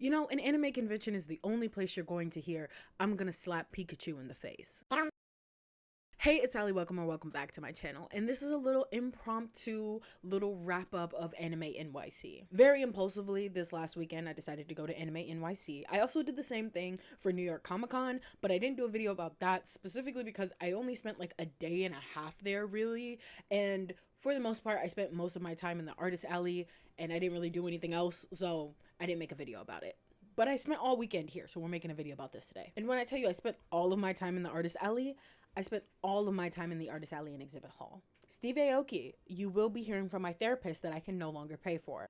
You know, an anime convention is the only place you're going to hear, "I'm gonna slap Pikachu in the face." Hey, it's Ali, welcome or welcome back to my channel, and this is a little impromptu little wrap up of Anime NYC. Very impulsively, this last weekend, I decided to go to Anime NYC. I also did the same thing for New York Comic Con, but I didn't do a video about that specifically because I only spent like a day and a half there, really, and for the most part, I spent most of my time in the artist alley, and I didn't really do anything else, so I didn't make a video about it. But I spent all weekend here, so we're making a video about this today. And when I tell you I spent all of my time in the artist alley, I spent all of my time in the artist alley and exhibit hall. Steve Aoki, you will be hearing from my therapist that I can no longer pay for.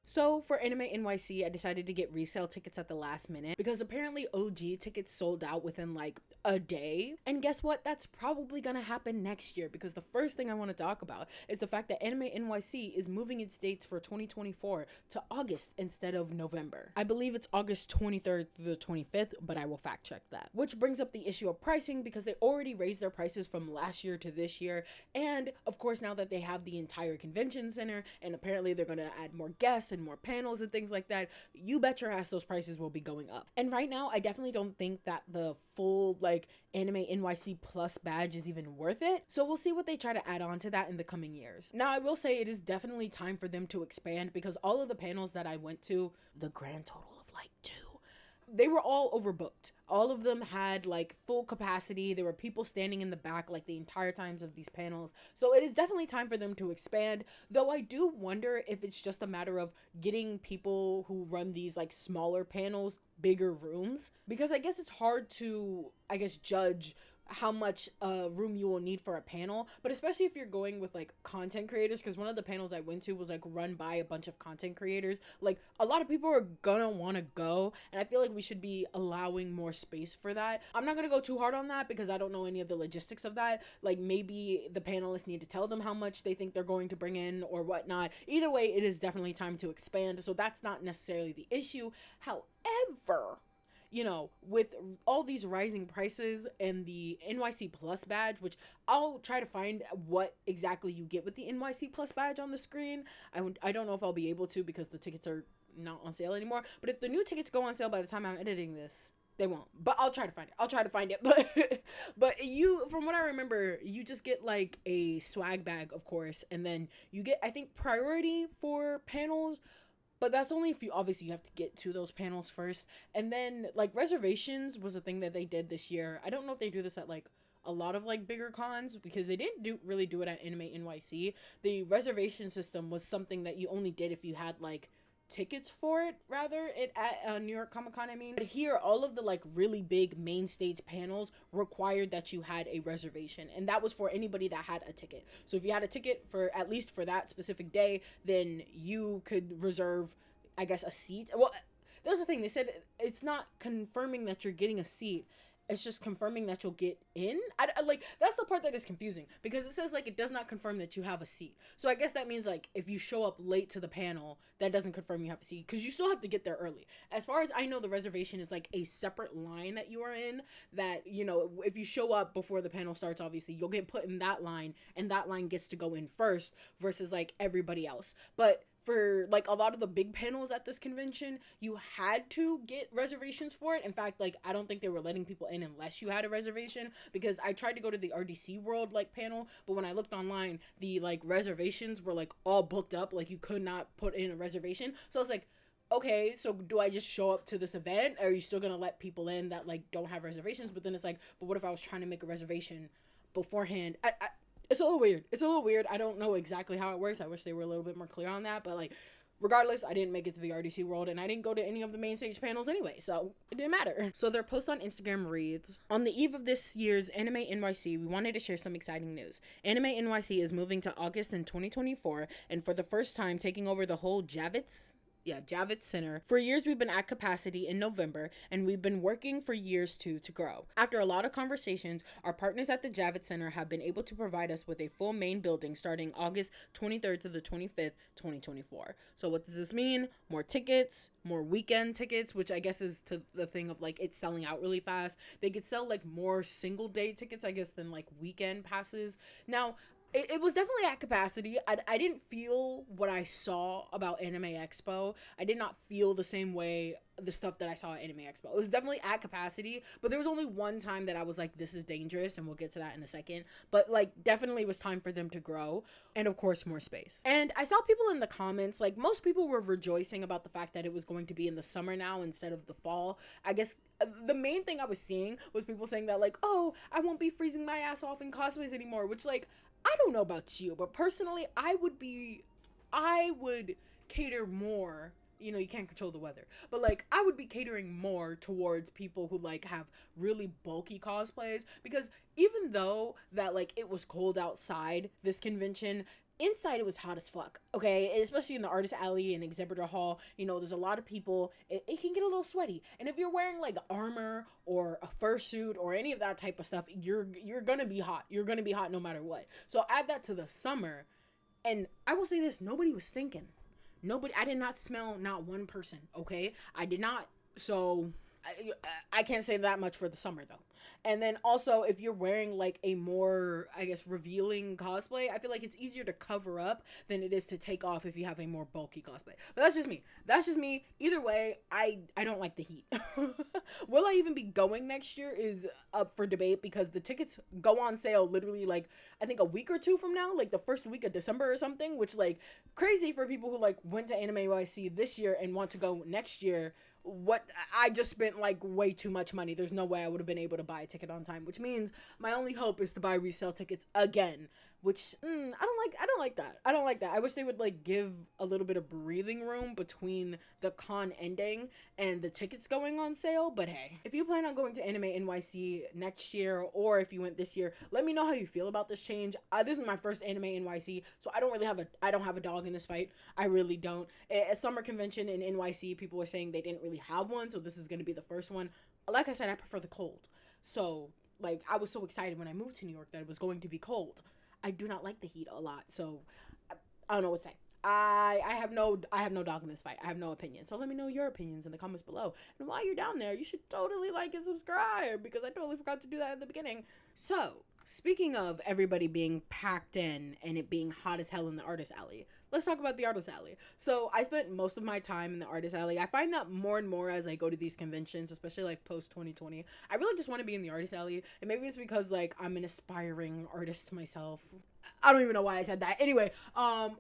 So for Anime NYC, I decided to get resale tickets at the last minute because apparently OG tickets sold out within like a day. And guess what? That's probably gonna happen next year because the first thing I want to talk about is the fact that Anime NYC is moving its dates for 2024 to August instead of November. I believe it's August 23rd through the 25th, but I will fact check that. Which brings up the issue of pricing because they already raised their prices from last year to this year. And of course, now that they have the entire convention center and apparently they're gonna add more guests and more panels and things like that, you bet your ass those prices will be going up. And right now, I definitely don't think that the full like Anime NYC Plus badge is even worth it. So we'll see what they try to add on to that in the coming years. Now, I will say it is definitely time for them to expand because all of the panels that I went to, the grand total of like 2, they were all overbooked. All of them had like full capacity. There were people standing in the back like the entire times of these panels. So it is definitely time for them to expand. Though I do wonder if it's just a matter of getting people who run these like smaller panels bigger rooms. Because I guess it's hard to, judge how much room you will need for a panel, but especially if you're going with like content creators, because one of the panels I went to was like run by a bunch of content creators. Like a lot of people are gonna want to go, and I feel like we should be allowing more space for that. I'm not gonna go too hard on that because I don't know any of the logistics of that. Like maybe the panelists need to tell them how much they think they're going to bring in or whatnot. Either way, it is definitely time to expand, so that's not necessarily the issue. However, you know, with all these rising prices and the NYC Plus badge, which I'll try to find what exactly you get with the NYC Plus badge on the screen. I don't know if I'll be able to because the tickets are not on sale anymore. But if the new tickets go on sale by the time I'm editing this, they won't. But I'll try to find it. But you, from what I remember, you just get like a swag bag, of course, and then you get, I think, priority for panels. But that's only if you obviously you have to get to those panels first. And then like reservations was a thing that they did this year. I don't know if they do this at like a lot of like bigger cons because they didn't really do it at Anime NYC. The reservation system was something that you only did if you had like tickets for it at New York Comic Con. But here all of the like really big main stage panels required that you had a reservation, and that was for anybody that had a ticket. So if you had a ticket for at least for that specific day, then you could reserve, I guess, a seat. Well, that's the thing, they said it's not confirming that you're getting a seat, it's just confirming that you'll get in. I like, that's the part that is confusing because it says like it does not confirm that you have a seat. So I guess that means like if you show up late to the panel, that doesn't confirm you have a seat because you still have to get there early. As far as I know, the reservation is like a separate line that you are in, that, you know, if you show up before the panel starts, obviously you'll get put in that line and that line gets to go in first versus like everybody else. But for like a lot of the big panels at this convention, you had to get reservations for it. In fact, like I don't think they were letting people in unless you had a reservation, because I tried to go to the RDC World like panel, but when I looked online, the like reservations were like all booked up, like you could not put in a reservation. So I was like, okay, so do I just show up to this event? Or are you still gonna let people in that like don't have reservations? But then it's like, but what if I was trying to make a reservation beforehand? It's a little weird. I don't know exactly how it works. I wish they were a little bit more clear on that. But like, regardless, I didn't make it to the RDC World, and I didn't go to any of the main stage panels anyway, so it didn't matter. So their post on Instagram reads, "On the eve of this year's Anime NYC, we wanted to share some exciting news. Anime NYC is moving to August in 2024, and for the first time taking over the whole Javits Center. For years, we've been at capacity in November, and we've been working for years to grow. After a lot of conversations, our partners at the Javits Center have been able to provide us with a full main building starting August 23rd to the 25th, 2024. So what does this mean? More tickets, more weekend tickets, which I guess is to the thing of like it's selling out really fast. They could sell like more single day tickets, I guess, than like weekend passes. Now, it was definitely at capacity. I didn't feel what I saw about Anime Expo. I did not feel the same way the stuff that I saw at Anime Expo. It was definitely at capacity, but there was only one time that I was like, this is dangerous, and we'll get to that in a second. But like, definitely it was time for them to grow, and of course more space. And I saw people in the comments, like most people were rejoicing about the fact that it was going to be in the summer now instead of the fall. I guess the main thing I was seeing was people saying that like, oh, I won't be freezing my ass off in cosplays anymore, which like, I don't know about you, but personally I would cater more. You know, you can't control the weather, but like I would be catering more towards people who like have really bulky cosplays, because even though that like it was cold outside this convention, inside it was hot as fuck, okay? Especially in the artist alley and exhibitor hall, you know, there's a lot of people. It can get a little sweaty, and if you're wearing like armor or a fursuit or any of that type of stuff, you're gonna be hot. You're gonna be hot no matter what. So add that to the summer, and I will say this: nobody was thinking. Nobody, I did not smell not one person, okay? I did not, so I can't say that much for the summer though. And then also, if you're wearing like a more, I guess, revealing cosplay, I feel like it's easier to cover up than it is to take off if you have a more bulky cosplay. But that's just me. That's just me. Either way, I don't like the heat. Will I even be going next year is up for debate, because the tickets go on sale literally like, I think a week or two from now, like the first week of December or something, which like crazy for people who like went to Anime NYC this year and want to go next year. What I just spent like way too much money. There's no way I would have been able to buy a ticket on time, which means my only hope is to buy resale tickets again, which I don't like that. I wish they would like give a little bit of breathing room between the con ending and the tickets going on sale. But hey, if you plan on going to Anime NYC next year, or if you went this year, let me know how you feel about this change. This is my first Anime NYC, so I don't have a dog in this fight. I really don't. At summer convention in NYC, people were saying they didn't really have one, so this is going to be the first one. Like I said, I prefer the cold. So like, I was so excited when I moved to New York that it was going to be cold. I do not like the heat a lot, so I don't know what to say. I have no dog in this fight. I have no opinion. So let me know your opinions in the comments below. And while you're down there, you should totally like and subscribe, because I totally forgot to do that in the beginning. So, speaking of everybody being packed in and it being hot as hell in the artist alley, let's talk about the artist alley. So I spent most of my time in the artist alley. I find that more and more as I go to these conventions, especially like post 2020, I really just want to be in the artist alley. And maybe it's because like I'm an aspiring artist myself. I don't even know why I said that. Anyway,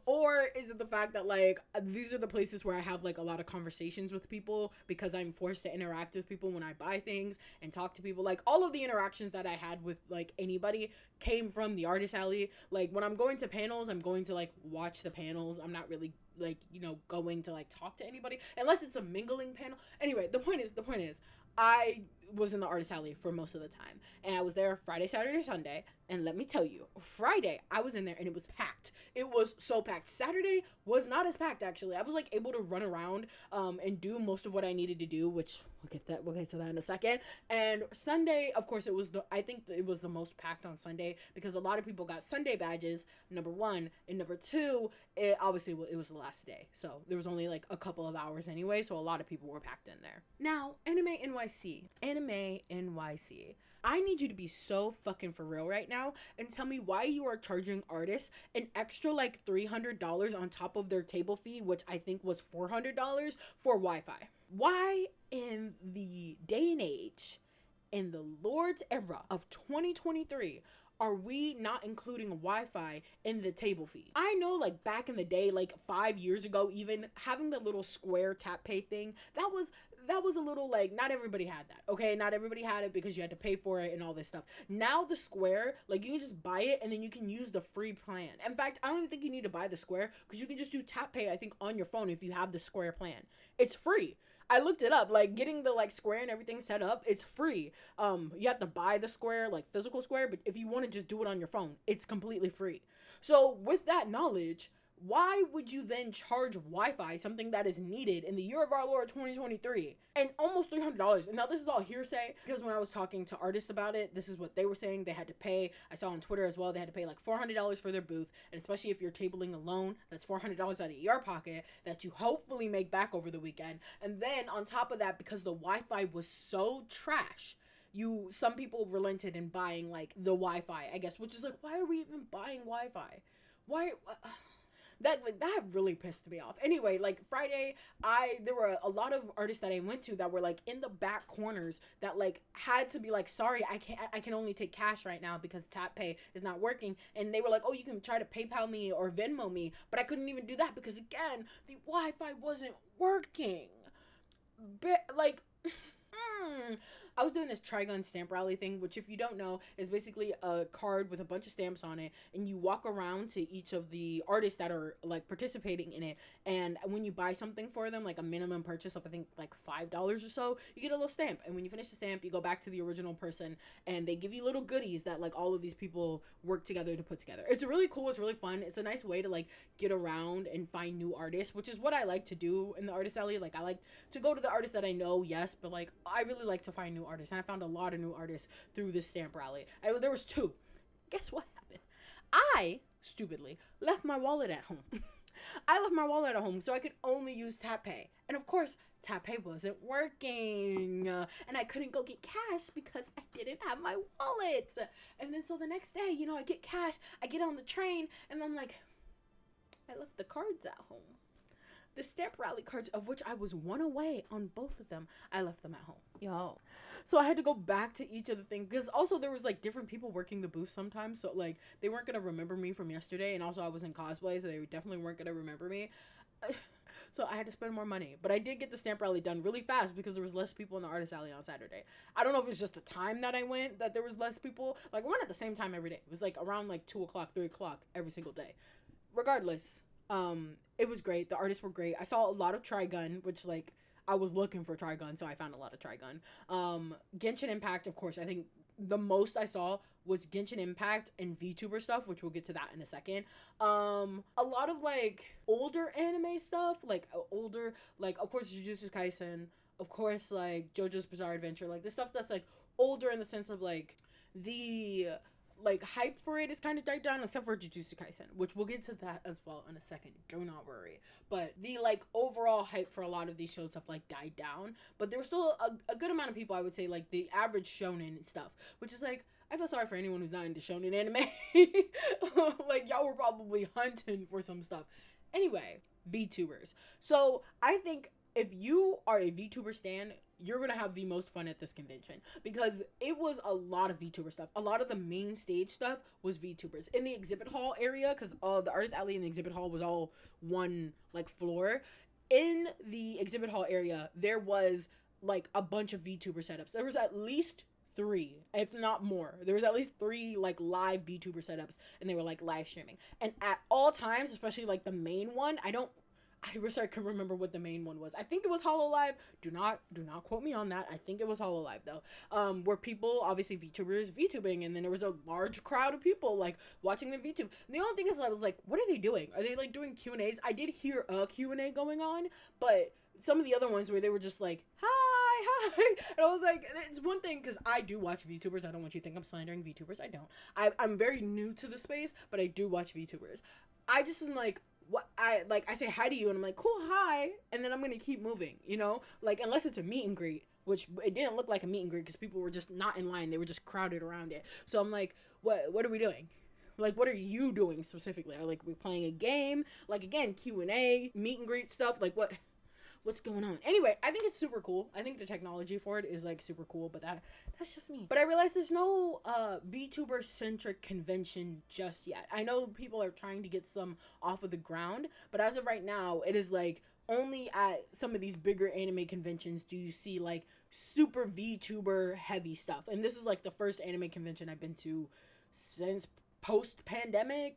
or is it the fact that like these are the places where I have like a lot of conversations with people, because I'm forced to interact with people when I buy things and talk to people. Like all of the interactions that I had with like anybody came from the artist alley. Like when I'm going to panels, I'm going to like watch the panels. I'm not really like, you know, going to like talk to anybody unless it's a mingling panel. Anyway, the point is I was in the artist alley for most of the time, and I was there Friday, Saturday, Sunday, and let me tell you, Friday I was in there and it was packed. It was so packed. Saturday was not as packed, actually. I was like able to run around and do most of what I needed to do, which we'll get to that in a second. And Sunday, of course, I think it was the most packed on Sunday, because a lot of people got Sunday badges, number one, and number two, it was the last day, so there was only like a couple of hours anyway, so a lot of people were packed in there. Now, Anime NYC, I need you to be so fucking for real right now and tell me why you are charging artists an extra like $300 on top of their table fee, which I think was $400 for Wi-Fi. Why in the day and age, in the Lord's era of 2023, are we not including Wi-Fi in the table fee? I know like back in the day, like 5 years ago even, having the little square tap pay thing, that was a little like, not everybody had that, okay? Not everybody had it because you had to pay for it and all this stuff. Now the square, like you can just buy it and then you can use the free plan. In fact, I don't even think you need to buy the square, because you can just do tap pay, I think, on your phone if you have the square plan. It's free. I looked it up, like getting the like square and everything set up, it's free. You have to buy the square, like physical square, but if you want to just do it on your phone, it's completely free. So with that knowledge, why would you then charge Wi-Fi, something that is needed in the year of our Lord 2023, and almost $300? And now this is all hearsay, because when I was talking to artists about it, this is what they were saying they had to pay. I saw on Twitter as well, they had to pay like $400 for their booth, and especially if you're tabling alone, that's $400 out of your pocket that you hopefully make back over the weekend. And then on top of that, because the Wi-Fi was so trash, some people relented in buying like the Wi-Fi, I guess, which is like, why are we even buying Wi-Fi? Why? That really pissed me off. Anyway, like Friday, there were a lot of artists that I went to that were like in the back corners that like had to be like, sorry, I can only take cash right now because tap pay is not working. And they were like, oh, you can try to PayPal me or Venmo me, but I couldn't even do that because again, the Wi-Fi wasn't working. Like I was doing this Trigun stamp rally thing, which if you don't know is basically a card with a bunch of stamps on it, and you walk around to each of the artists that are like participating in it, and when you buy something for them, like a minimum purchase of I think like $5 or so, you get a little stamp, and when you finish the stamp, you go back to the original person and they give you little goodies that like all of these people work together to put together. It's really cool, it's really fun, it's a nice way to like get around and find new artists, which is what I like to do in the artist alley. Like I like to go to the artists that I know, yes, but like I really like to find new artists, and I found a lot of new artists through this stamp rally. There was 2. Guess what happened? I stupidly left my wallet at home. I left my wallet at home so I could only use tap pay, and of course tap pay wasn't working, and I couldn't go get cash because I didn't have my wallet. And then so the next day, I get cash, I get on the train, and I'm like, I left the cards at home. The stamp rally cards, of which I was 1 away on both of them, I left them at home. Yo. So I had to go back to each of the things, because also there was like different people working the booth sometimes, so like they weren't going to remember me from yesterday, and also I was in cosplay, so they definitely weren't going to remember me. So I had to spend more money, but I did get the stamp rally done really fast because there was less people in the artist alley on Saturday. I don't know if it's just the time that I went that there was less people. Like we went at the same time every day. It was like around like 2 o'clock, 3 o'clock every single day. Regardless, it was great. The artists were great. I saw a lot of Trigun, which like I was looking for Trigun, so I found a lot of Trigun. Genshin Impact, of course. I think the most I saw was Genshin Impact and VTuber stuff, which we'll get to that in a second. A lot of like older anime stuff, like older, like of course Jujutsu Kaisen, of course like JoJo's Bizarre Adventure, like the stuff that's like older in the sense of like the like hype for it is kind of died down, except for Jujutsu Kaisen, which we'll get to that as well in a second, do not worry. But the like overall hype for a lot of these shows have like died down, but there was still a good amount of people, I would say, like the average shonen and stuff, which is like, I feel sorry for anyone who's not into shonen anime. Like y'all were probably hunting for some stuff. Anyway, VTubers. So I think if you are a VTuber stan, you're gonna have the most fun at this convention, because it was a lot of VTuber stuff. A lot of the main stage stuff was VTubers. In the exhibit hall area, because the artist alley and the exhibit hall was all one like floor. In the exhibit hall area, there was like a bunch of VTuber setups. There was at least 3, if not more. There was at least 3 like live VTuber setups, and they were like live streaming. And at all times, especially like the main one, I wish I could remember what the main one was. I think it was HoloLive. Do not quote me on that. I think it was HoloLive though. Where people, obviously VTubers, VTubing, and then there was a large crowd of people like watching the VTube. And the only thing is, I was like, what are they doing? Are they like doing Q&As? I did hear a Q&A going on, but some of the other ones where they were just like, hi, and I was like, it's one thing because I do watch VTubers. I don't want you to think I'm slandering VTubers. I don't. I'm very new to the space, but I do watch VTubers. I just am like, what I say hi to you and I'm like, cool, hi, and then I'm gonna keep moving, like unless it's a meet and greet, which it didn't look like a meet and greet because people were just not in line, they were just crowded around it. So I'm like, what are we doing? Like, what are you doing specifically? Are like we playing a game? Like again, Q&A, meet and greet stuff, like what's going on? Anyway, I think it's super cool. I think the technology for it is like super cool, but that's just me. But I realized there's no VTuber centric convention just yet. I know people are trying to get some off of the ground, but as of right now, it is like only at some of these bigger anime conventions do you see like super VTuber heavy stuff. And this is like the first anime convention I've been to since post-pandemic,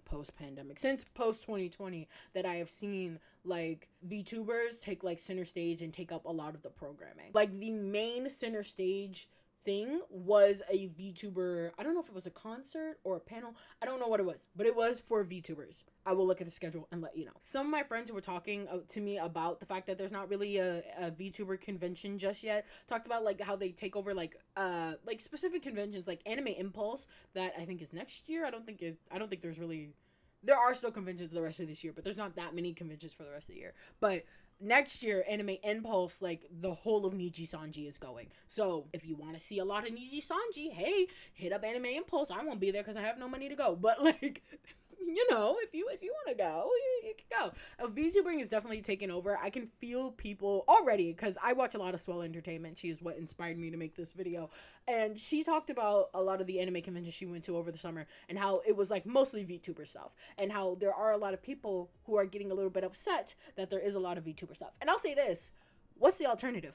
since post-2020 that I have seen like VTubers take like center stage and take up a lot of the programming. Like the main center stage thing was a VTuber, I don't know if it was a concert or a panel, I don't know what it was, but it was for VTubers. I will look at the schedule and let you know. Some of my friends who were talking to me about the fact that there's not really a VTuber convention just yet talked about like how they take over like specific conventions like Anime Impulse that I think is next year. I don't think there's really, there are still conventions the rest of this year, but there's not that many conventions for the rest of the year. But next year, Anime Impulse, like the whole of Niji Sanji is going. So if you want to see a lot of Niji Sanji, hey, hit up Anime Impulse. I won't be there because I have no money to go. But like, you know, if you want to go, you can go. VTubering is definitely taking over. I can feel people already, because I watch a lot of Swell Entertainment. She's what inspired me to make this video, and she talked about a lot of the anime conventions she went to over the summer and how it was like mostly VTuber stuff, and how there are a lot of people who are getting a little bit upset that there is a lot of VTuber stuff. And I'll say this, what's the alternative?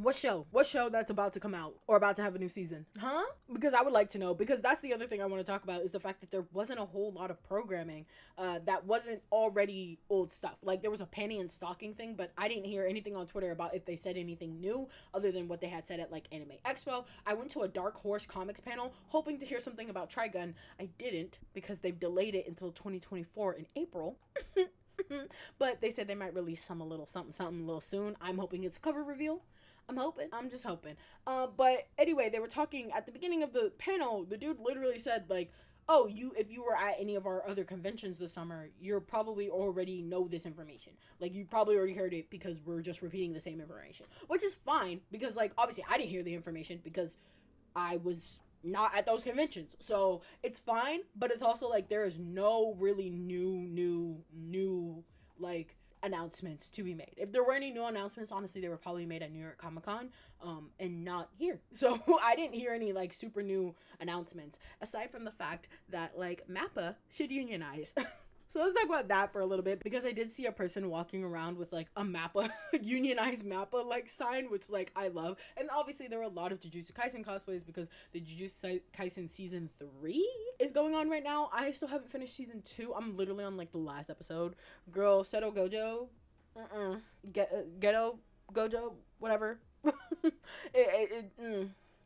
What show that's about to come out or about to have a new season? Huh? Because I would like to know, because that's the other thing I want to talk about, is the fact that there wasn't a whole lot of programming that wasn't already old stuff. Like, there was a panty and stocking thing, but I didn't hear anything on Twitter about if they said anything new other than what they had said at like Anime Expo. I went to a Dark Horse Comics panel hoping to hear something about Trigun. I didn't, because they've delayed it until 2024 in April. But they said they might release a little something a little soon. I'm hoping it's a cover reveal. I'm just hoping. But anyway, they were talking at the beginning of the panel. The dude literally said, like, oh, if you were at any of our other conventions this summer, you're probably already know this information. Like, you probably already heard it because we're just repeating the same information. Which is fine, because, like, obviously I didn't hear the information because I was not at those conventions. So it's fine, but it's also, like, there is no really new, like, announcements to be made. If there were any new announcements, honestly, they were probably made at New York Comic Con, and not here. So I didn't hear any like super new announcements, aside from the fact that like MAPPA should unionize. So let's talk about that for a little bit, because I did see a person walking around with like a MAPPA, unionized MAPPA like sign, which like I love. And obviously there were a lot of Jujutsu Kaisen cosplays, because the Jujutsu Kaisen season 3 is going on right now. I still haven't finished season 2. I'm literally on like the last episode. Girl, Seto Gojo, Ghetto Gojo, whatever.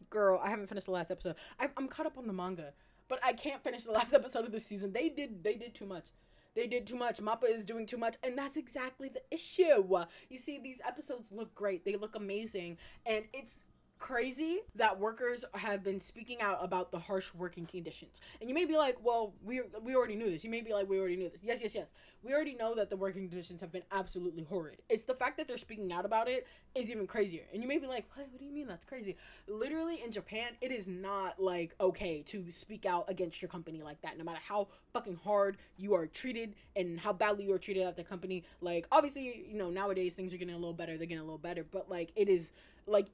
Girl, I haven't finished the last episode. I'm caught up on the manga, but I can't finish the last episode of the season. They did too much. They did too much. MAPPA is doing too much, and that's exactly the issue. You see, these episodes look great. They look amazing, and it's crazy that workers have been speaking out about the harsh working conditions. And you may be like, well, we already knew this. You may be like, we already knew this. Yes. We already know that the working conditions have been absolutely horrid. It's the fact that they're speaking out about it is even crazier. And you may be like, what do you mean that's crazy? Literally in Japan, it is not like okay to speak out against your company like that, no matter how fucking hard you are treated and how badly you are treated at the company. Like, obviously, you know, nowadays things are getting a little better. They're getting a little better, but like it is like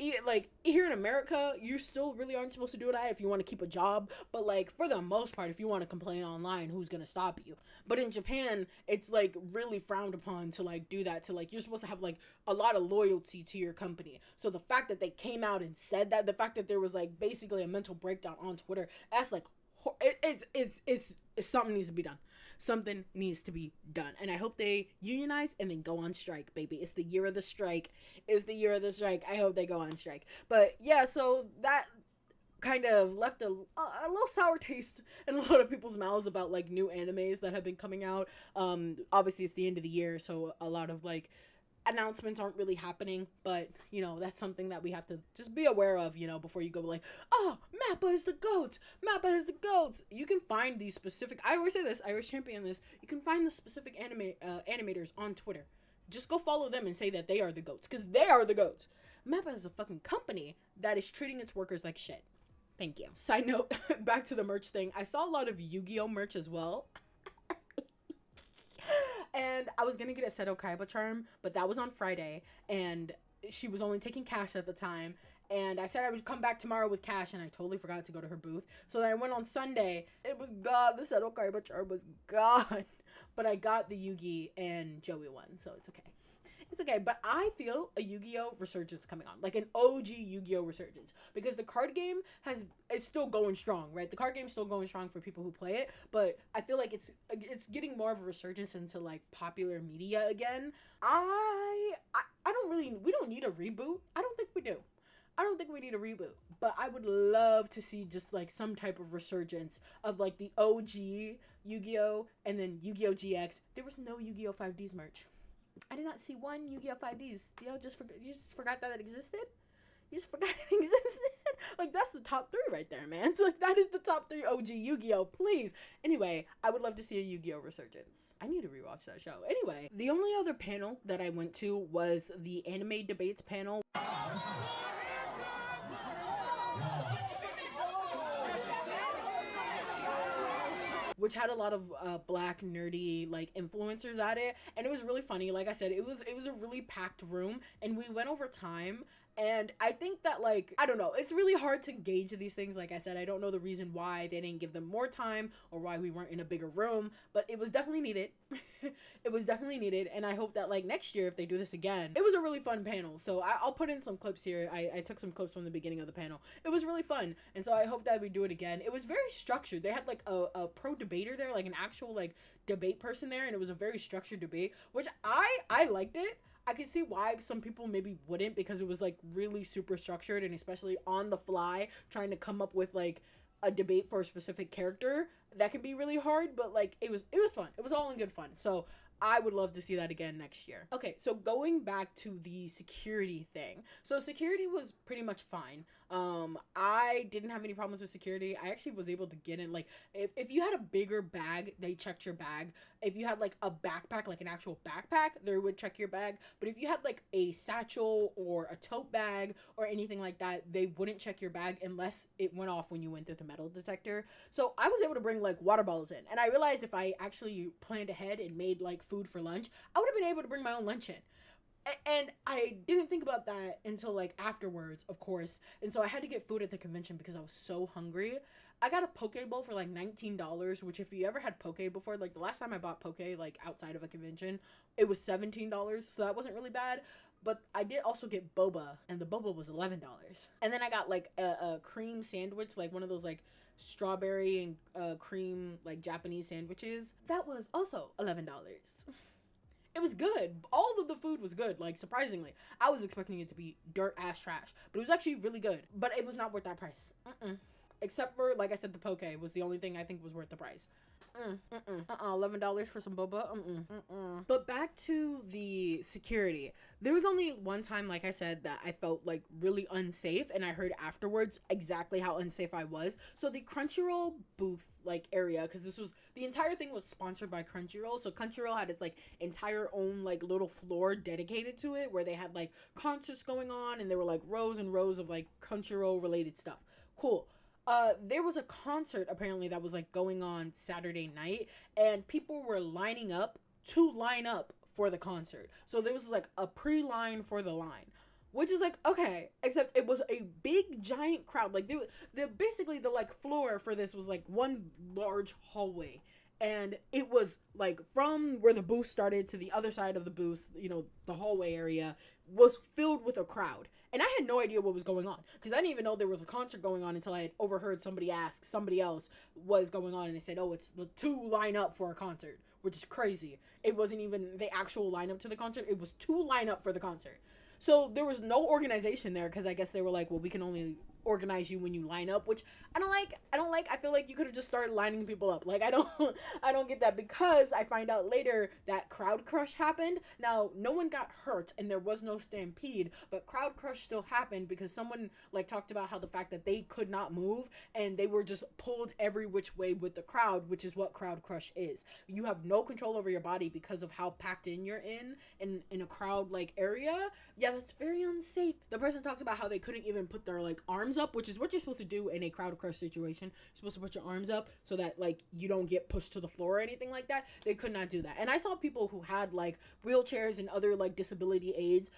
here in America, you still really aren't supposed to do that if you want to keep a job. But like for the most part, if you want to complain online, who's gonna stop you? But in Japan, it's like really frowned upon to like do that. To like, you're supposed to have like a lot of loyalty to your company. So the fact that they came out and said that, the fact that there was like basically a mental breakdown on Twitter, that's like it's something needs to be done. Something needs to be done. And I hope they unionize and then go on strike, baby. It's the year of the strike. I hope they go on strike. But yeah, so that kind of left a little sour taste in a lot of people's mouths about like new animes that have been coming out. Obviously it's the end of the year, so a lot of like announcements aren't really happening, but you know, that's something that we have to just be aware of, you know, before you go like, oh, MAPPA is the goat. You can find these specific, I always say this, I always champion this, you can find the specific animators on Twitter. Just go follow them and say that they are the goats, because they are the goats. MAPPA is a fucking company that is treating its workers like shit. Thank you. Side note, back to the merch thing, I saw a lot of Yu-Gi-Oh merch as well. And I was gonna get a Seto Kaiba charm, but that was on Friday, and she was only taking cash at the time. And I said I would come back tomorrow with cash, and I totally forgot to go to her booth. So then I went on Sunday. It was gone. The Seto Kaiba charm was gone. But I got the Yugi and Joey one, so it's okay. It's okay, but I feel a Yu-Gi-Oh resurgence coming on, like an OG Yu-Gi-Oh resurgence, because the card game is still going strong, right? The card game is still going strong for people who play it, but I feel like it's getting more of a resurgence into like popular media again. I don't really, we don't need a reboot. I don't think we do. I don't think we need a reboot, but I would love to see just like some type of resurgence of like the OG Yu-Gi-Oh and then Yu-Gi-Oh GX. There was no Yu-Gi-Oh 5Ds merch. I did not see one Yu-Gi-Oh 5Ds. You just forgot that it existed? You just forgot it existed? Like, that's the top 3 right there, man. It's like, that is the top 3 OG Yu-Gi-Oh, please. Anyway, I would love to see a Yu-Gi-Oh resurgence. I need to rewatch that show. Anyway, the only other panel that I went to was the anime debates panel, which had a lot of black nerdy like influencers at it, and it was really funny. Like I said, it was a really packed room, and we went over time. And I think that, like, I don't know, it's really hard to gauge these things. Like I said, I don't know the reason why they didn't give them more time or why we weren't in a bigger room, but it was definitely needed. It was definitely needed, and I hope that, like, next year, if they do this again, it was a really fun panel. So I'll put in some clips here. I took some clips from the beginning of the panel. It was really fun, and so I hope that we do it again. It was very structured. They had, like, a pro debater there, like an actual, like, debate person there, and it was a very structured debate, which I liked it. I can see why some people maybe wouldn't, because it was like really super structured, and especially on the fly trying to come up with like a debate for a specific character, that can be really hard. But like it was fun. It was all in good fun. So I would love to see that again next year. Okay, so going back to the security thing. So security was pretty much fine. I didn't have any problems with security. I actually was able to get in. Like, if you had a bigger bag, they checked your bag. If you had like a backpack, like an actual backpack, they would check your bag. But if you had like a satchel or a tote bag or anything like that, they wouldn't check your bag unless it went off when you went through the metal detector. So I was able to bring like water bottles in, and I realized if I actually planned ahead and made like food for lunch, I would have been able to bring my own lunch in. And I didn't think about that until like afterwards, of course. And so I had to get food at the convention because I was so hungry. I got a poke bowl for like $19, which if you ever had poke before, like the last time I bought poke like outside of a convention, it was $17. So that wasn't really bad. But I did also get boba, and the boba was $11. And then I got like a cream sandwich, like one of those like strawberry and cream like Japanese sandwiches. That was also $11. It was good. All of the food was good, like surprisingly. I was expecting it to be dirt ass trash, but it was actually really good. But it was not worth that price. Except for, like I said, the poke was the only thing I think was worth the price. $11 for some boba. But back to the security. There was only one time, like I said, that I felt like really unsafe, and I heard afterwards exactly how unsafe I was. So the Crunchyroll booth like area, because this was, the entire thing was sponsored by Crunchyroll. So Crunchyroll had its like entire own like little floor dedicated to it, where they had like concerts going on, and there were like rows and rows of like Crunchyroll related stuff. Cool. There was a concert apparently that was like going on Saturday night, and people were lining up to line up for the concert. So there was like a pre-line for the line, which is like, okay, except it was a big giant crowd. Like basically the like floor for this was like one large hallway. And it was like from where the booth started to the other side of the booth, you know, the hallway area was filled with a crowd. And I had no idea what was going on, because I didn't even know there was a concert going on until I had overheard somebody ask somebody else what was going on. And they said, oh, it's the 2 line up for a concert, which is crazy. It wasn't even the actual lineup to the concert. It was 2 line up for the concert. So there was no organization there, because I guess they were like, well, we can only organize you when you line up, which I don't like. I feel like you could have just started lining people up. Like, I don't get that, because I find out later that crowd crush happened. Now, no one got hurt and there was no stampede, but crowd crush still happened because someone like talked about how the fact that they could not move and they were just pulled every which way with the crowd, which is what crowd crush is. You have no control over your body because of how packed in you're in a crowd like area. Yeah, that's very unsafe. The person talked about how they couldn't even put their like arms up, which is what you're supposed to do in a crowd crush situation. You're supposed to put your arms up so that like you don't get pushed to the floor or anything like that. They could not do that. And I saw people who had like wheelchairs and other like disability aids.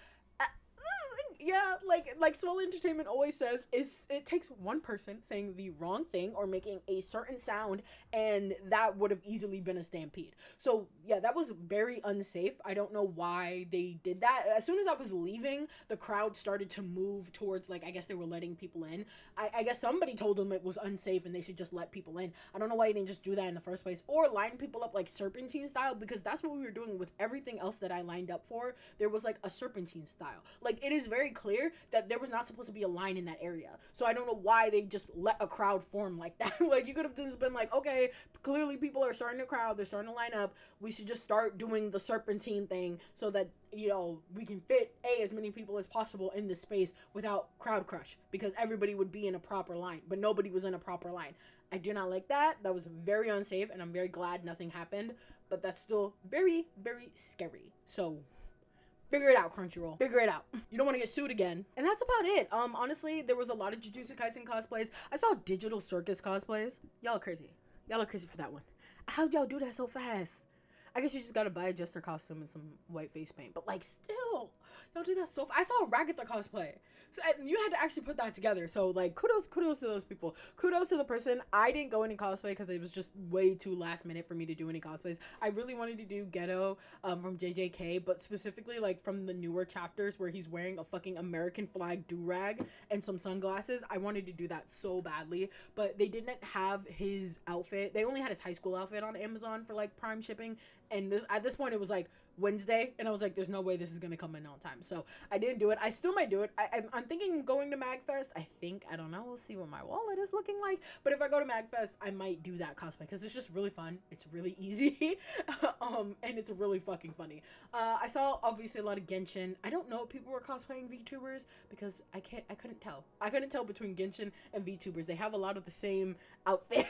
Yeah, like Swell Entertainment always says, is it takes one person saying the wrong thing or making a certain sound, and that would have easily been a stampede. So yeah, that was very unsafe. I don't know why they did that. As soon as I was leaving, the crowd started to move towards, like, I guess they were letting people in. I guess somebody told them it was unsafe and they should just let people in. I don't know why you didn't just do that in the first place, or line people up like serpentine style, because that's what we were doing with everything else that I lined up for. There was like a serpentine style. Like, it is very clear that there was not supposed to be a line in that area. So I don't know why they just let a crowd form like that. Like, you could have just been like, okay, clearly people are starting to crowd, they're starting to line up, we should just start doing the serpentine thing so that, you know, we can fit as many people as possible in this space without crowd crush, because everybody would be in a proper line, but nobody was in a proper line. I do not like that. That was very unsafe, and I'm very glad nothing happened, but that's still very, very scary. So figure it out, Crunchyroll. Figure it out. You don't want to get sued again. And that's about it. Honestly, there was a lot of Jujutsu Kaisen cosplays. I saw Digital Circus cosplays. Y'all are crazy. Y'all are crazy for that one. How'd y'all do that so fast? I guess you just gotta buy a Jester costume and some white face paint. But, like, still, y'all do that so fast. I saw a Ragatha cosplay. So you had to actually put that together. So, like, kudos to those people. Kudos to the person. I didn't go any cosplay because it was just way too last minute for me to do any cosplays. I really wanted to do Ghetto from JJK, but specifically, like, from the newer chapters where he's wearing a fucking American flag do-rag and some sunglasses. I wanted to do that so badly, but they didn't have his outfit. They only had his high school outfit on Amazon for, like, Prime shipping. And at this point, it was, like, Wednesday, and I was like, there's no way this is gonna come in on time. So I didn't do it. I still might do it. I'm thinking going to MagFest. I don't know, we'll see what my wallet is looking like, but if I go to MagFest, I might do that cosplay because it's just really fun. It's really easy. And it's really fucking funny. I saw obviously a lot of Genshin. I don't know if people were cosplaying VTubers because I couldn't tell between Genshin and VTubers. They have a lot of the same outfits,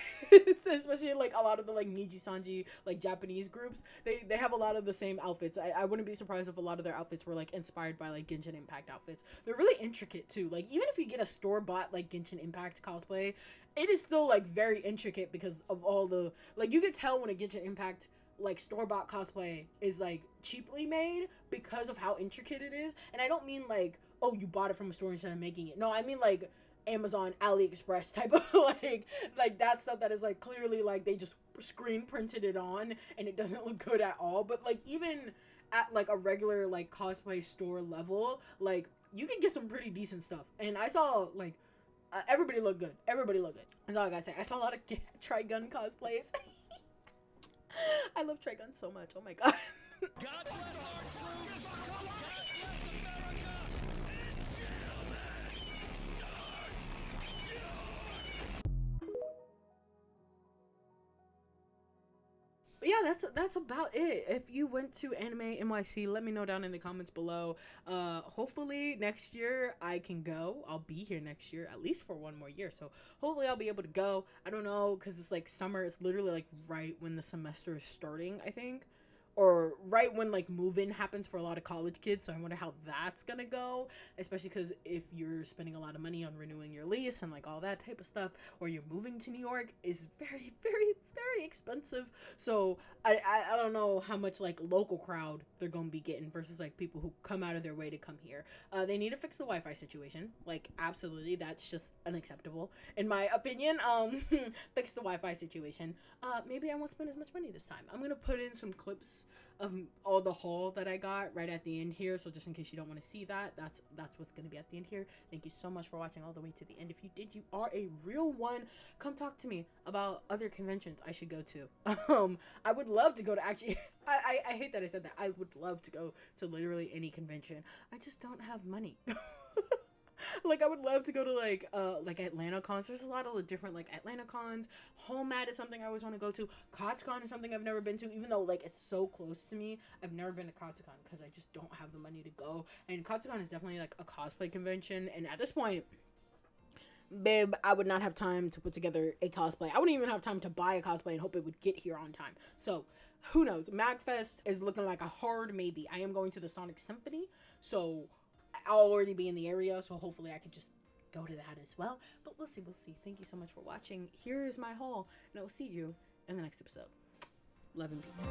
especially like a lot of the like Niji Sanji like Japanese groups. They have a lot of the same outfits. I wouldn't be surprised if a lot of their outfits were like inspired by like Genshin Impact outfits. They're really intricate too. Like, even if you get a store-bought like Genshin Impact cosplay, it is still like very intricate because of all the, like, you could tell when a Genshin Impact like store-bought cosplay is like cheaply made because of how intricate it is. And I don't mean like, oh, you bought it from a store instead of making it. No, I mean like Amazon, AliExpress type of like that stuff that is like clearly like they just screen printed it on and it doesn't look good at all. But like, even at like a regular like cosplay store level, like, you can get some pretty decent stuff. And I saw like everybody looked good. That's all I gotta say. I saw a lot of Trigun cosplays. I love Trigun so much. Oh my god. God bless our troops. God bless America. But yeah, that's about it. If you went to Anime NYC, let me know down in the comments below. Hopefully next year I can go. I'll be here next year, at least for one more year. So hopefully I'll be able to go. I don't know, because it's like summer. It's literally like right when the semester is starting, I think. Or right when like move-in happens for a lot of college kids. So I wonder how that's gonna go, especially because if you're spending a lot of money on renewing your lease and like all that type of stuff, or you're moving to New York, is very, very, very expensive. So I don't know how much like local crowd they're gonna be getting versus like people who come out of their way to come here. They need to fix the Wi-Fi situation. Like, absolutely, that's just unacceptable in my opinion. Fix the Wi-Fi situation. Maybe I won't spend as much money this time. I'm gonna put in some clips of all the haul that I got right at the end here, so just in case you don't want to see that, that's what's going to be at the end here. Thank you so much for watching all the way to the end. If you did, you are a real one. Come talk to me about other conventions I should go to. I would love to go to, actually, I hate that I said that. I would love to go to literally any convention. I just don't have money. Like, I would love to go to like Atlanta cons. There's a lot of different like Atlanta cons. HomeMat is something I always want to go to. KatsuCon is something I've never been to, even though like it's so close to me. I've never been to KatsuCon because I just don't have the money to go. And KatsuCon is definitely like a cosplay convention, and at this point, babe, I would not have time to put together a cosplay. I wouldn't even have time to buy a cosplay and hope it would get here on time. So who knows? MagFest is looking like a hard maybe. I am going to the Sonic Symphony, so I'll already be in the area, so hopefully I could just go to that as well. But we'll see. Thank you so much for watching. Here is my haul, and I will see you in the next episode. Love and peace.